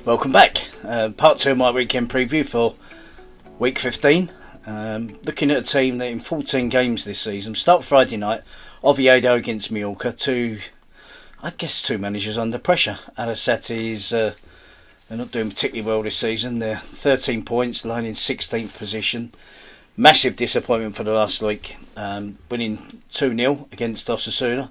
Welcome back. Part 2 of my weekend preview for week 15. Looking at a team that in 14 games this season, start Friday night, Oviedo against Mallorca, two managers under pressure. Arrasate they're not doing particularly well this season. They're 13 points, lying in 16th position. Massive disappointment for the last week, winning 2-0 against Osasuna.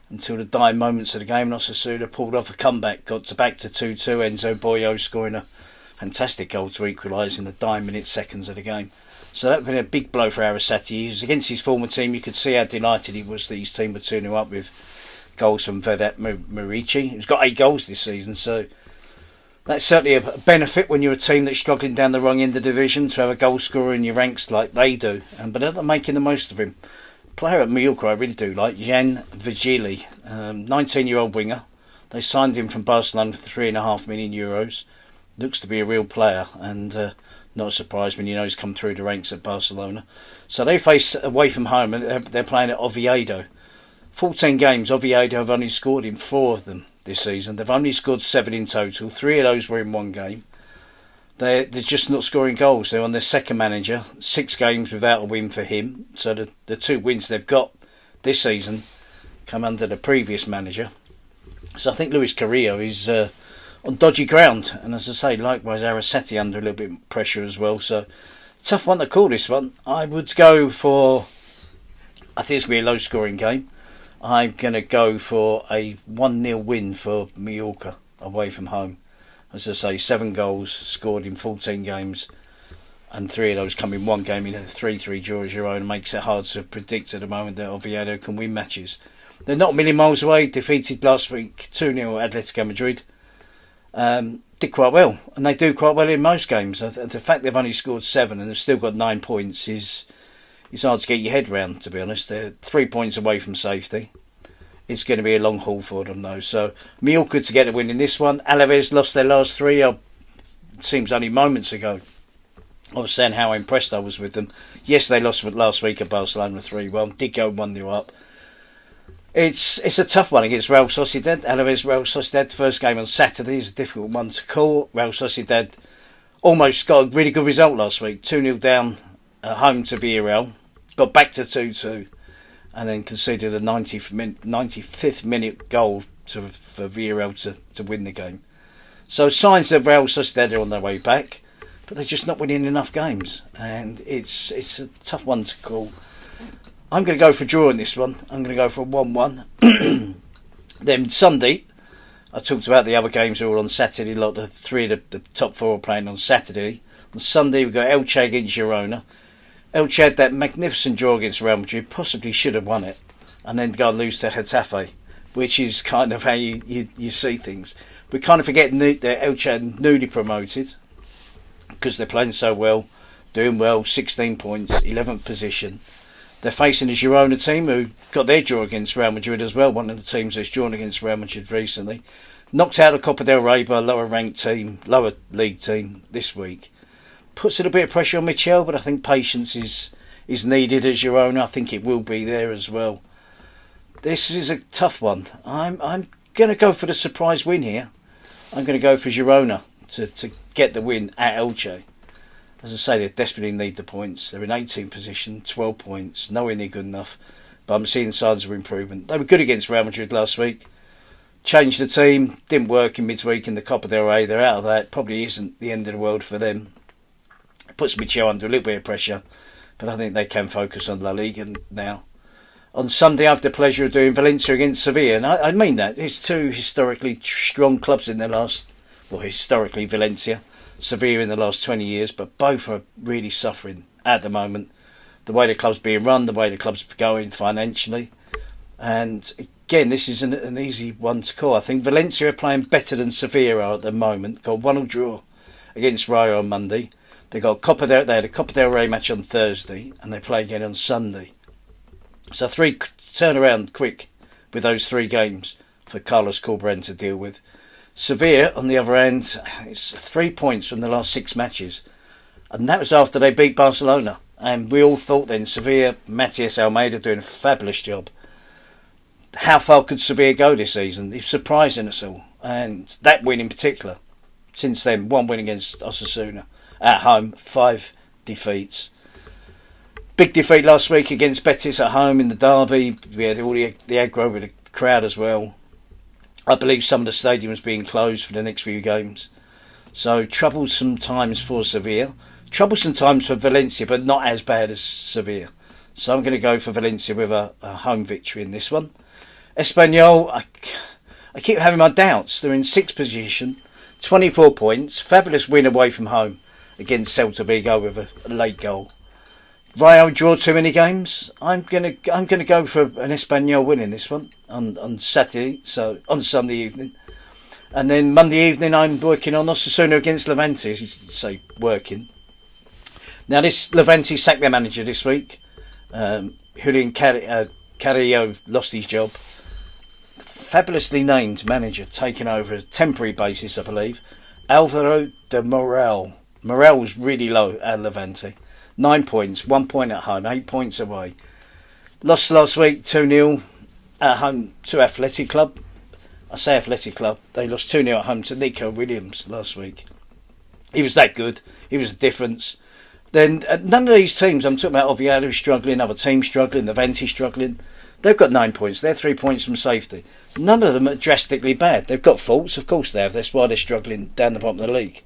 Until the dying moments of the game, Osasuna pulled off a comeback, got back to 2-2. Enzo Boyo scoring a fantastic goal to equalise in the dying seconds of the game. So that would have been a big blow for Arrasate. He was against his former team. You could see how delighted he was that his team were 2-0 up with goals from Vedat Murici. He's got 8 goals this season, so that's certainly a benefit when you're a team that's struggling down the wrong end of the division to have a goal scorer in your ranks like they do. But they're not making the most of him. Player at Mallorca I really do like, Jan Vigili, 19-year-old winger. They signed him from Barcelona for €3.5 million. Looks to be a real player, and not a surprise when you know he's come through the ranks at Barcelona. So they face away from home, and they're playing at Oviedo. 14 games, Oviedo have only scored in 4 of them this season. They've only scored 7 in total. 3 of those were in one game. They're just not scoring goals. They're on their second manager. 6 games without a win for him. So the 2 wins they've got this season come under the previous manager. So I think Luis Carrillo is on dodgy ground. And as I say, likewise Arrasate under a little bit of pressure as well. So tough one to call this one. I would go for, I think it's going to be a low scoring game. I'm going to go for a 1-0 win for Mallorca away from home. As I say, 7 goals scored in 14 games, and 3 of those come in one game in a 3-3 draw as your own. Makes it hard to predict at the moment that Oviedo can win matches. They're not a million miles away. Defeated last week 2-0 Atletico Madrid. Did quite well, and they do quite well in most games. The fact they've only scored 7 and they've still got 9 points is hard to get your head round, to be honest. They're 3 points away from safety. It's going to be a long haul for them, though. So, Mallorca to get a win in this one. Alaves lost their last 3. It seems only moments ago I was saying how impressed I was with them. Yes, they lost last week at Barcelona 3-1. Did go 1-0 up. It's a tough one against Real Sociedad. Alaves Real Sociedad, first game on Saturday, is a difficult one to call. Real Sociedad almost got a really good result last week. 2-0 down at home to Villarreal. Got back to 2-2. And then conceded a 95th minute goal for Villarreal to win the game. So signs that Real Sociedad are on their way back, but they're just not winning enough games. And it's a tough one to call. I'm going to go for a draw in this one. I'm going to go for a 1-1. Then Sunday, I talked about the other games that were on Saturday. The 3 of the top 4 are playing on Saturday. On Sunday, we've got Elche against Girona. Elche had that magnificent draw against Real Madrid, possibly should have won it, and then go and lose to Getafe, which is kind of how you see things. We kind of forget that Elche are newly promoted because they're playing so well, doing well, 16 points, 11th position. They're facing a Girona team who got their draw against Real Madrid as well, one of the teams that's drawn against Real Madrid recently. Knocked out of Copa del Rey by a lower ranked team, lower league team this week. Puts a little bit of pressure on Michel, but I think patience is needed at Girona. I think it will be there as well. This is a tough one. I'm going to go for the surprise win here. I'm going to go for Girona to get the win at Elche. As I say, they desperately need the points. They're in 18th position, 12 points, nowhere near good enough. But I'm seeing signs of improvement. They were good against Real Madrid last week. Changed the team, didn't work in midweek in the Copa del Rey. They're out of that. Probably isn't the end of the world for them. Puts Michel under a little bit of pressure, but I think they can focus on La Liga now. On Sunday, I have the pleasure of doing Valencia against Sevilla, and I mean that. It's 2 historically strong clubs in historically Valencia, Sevilla in the last 20 years, but both are really suffering at the moment. The way the club's being run, the way the club's going financially. And again, this isn't an easy one to call. I think Valencia are playing better than Sevilla are at the moment. Got 1-1 draw against Rayo on Monday. They had a Copa del Rey match on Thursday, and they play again on Sunday. So 3 turn around quick with those 3 games for Carlos Corberán to deal with. Sevilla, on the other hand, it's 3 points from the last 6 matches, and that was after they beat Barcelona. And we all thought then Sevilla, Matias Almeida doing a fabulous job. How far could Sevilla go this season? It's surprising us all, and that win in particular Since then, 1 win against Osasuna at home, 5 defeats. Big defeat last week against Betis at home in the derby. We had all the aggro with the crowd as well. I believe some of the stadiums being closed for the next few games. So troublesome times for Sevilla. Troublesome times for Valencia, but not as bad as Sevilla. So I'm going to go for Valencia with a home victory in this one. Espanyol, I keep having my doubts. They're in 6th position, 24 points. Fabulous win away from home against Celta Vigo with a late goal. Rayo draw too many games. I'm gonna go for an Espanyol win in this one on Saturday, so on Sunday evening, and then Monday evening I'm working on Osasuna against Levante. As you say, working. Now this Levante sacked their manager this week. Julian Carrillo lost his job. Fabulously named manager taken over as a temporary basis, I believe. Alvaro de Morel. Morel was really low at Levante. 9 points, 1 point at home, 8 points away. Lost last week 2-0 at home to Athletic Club. I say Athletic Club. They lost 2-0 at home to Nico Williams last week. He was that good. He was the difference. Then none of these teams, I'm talking about Oviedo struggling, other teams struggling, Levante struggling. They've got 9 points. They're 3 points from safety. None of them are drastically bad. They've got faults, of course they have. That's why they're struggling down the bottom of the league.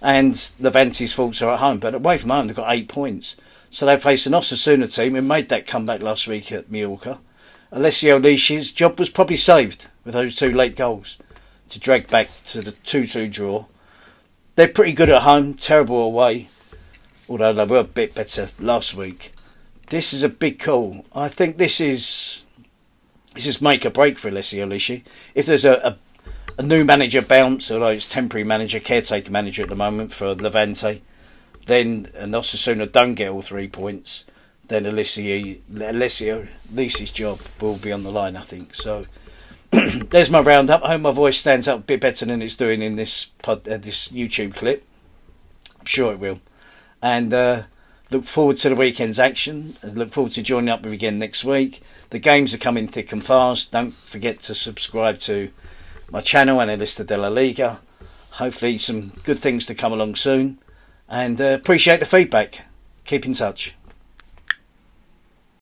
And Levante's faults are at home, but away from home they've got 8 points. So they face an Osasuna team who made that comeback last week at Mallorca. Alessio Leish's job was probably saved with those 2 late goals to drag back to the 2-2 draw. They're pretty good at home, terrible away, although they were a bit better last week. This is a big call. I think this is make or break for Alessio Leishi. If there's a new manager bounce, although it's temporary manager, caretaker manager at the moment for Levante, then and Osasuna don't get all 3 points, then Alessio Leishi's job will be on the line, I think. So there's my roundup. I hope my voice stands up a bit better than it's doing in this this YouTube clip. I'm sure it will. And look forward to the weekend's action. And look forward to joining up with you again next week. The games are coming thick and fast. Don't forget to subscribe to my channel, Analista de la Liga. Hopefully some good things to come along soon. And appreciate the feedback. Keep in touch.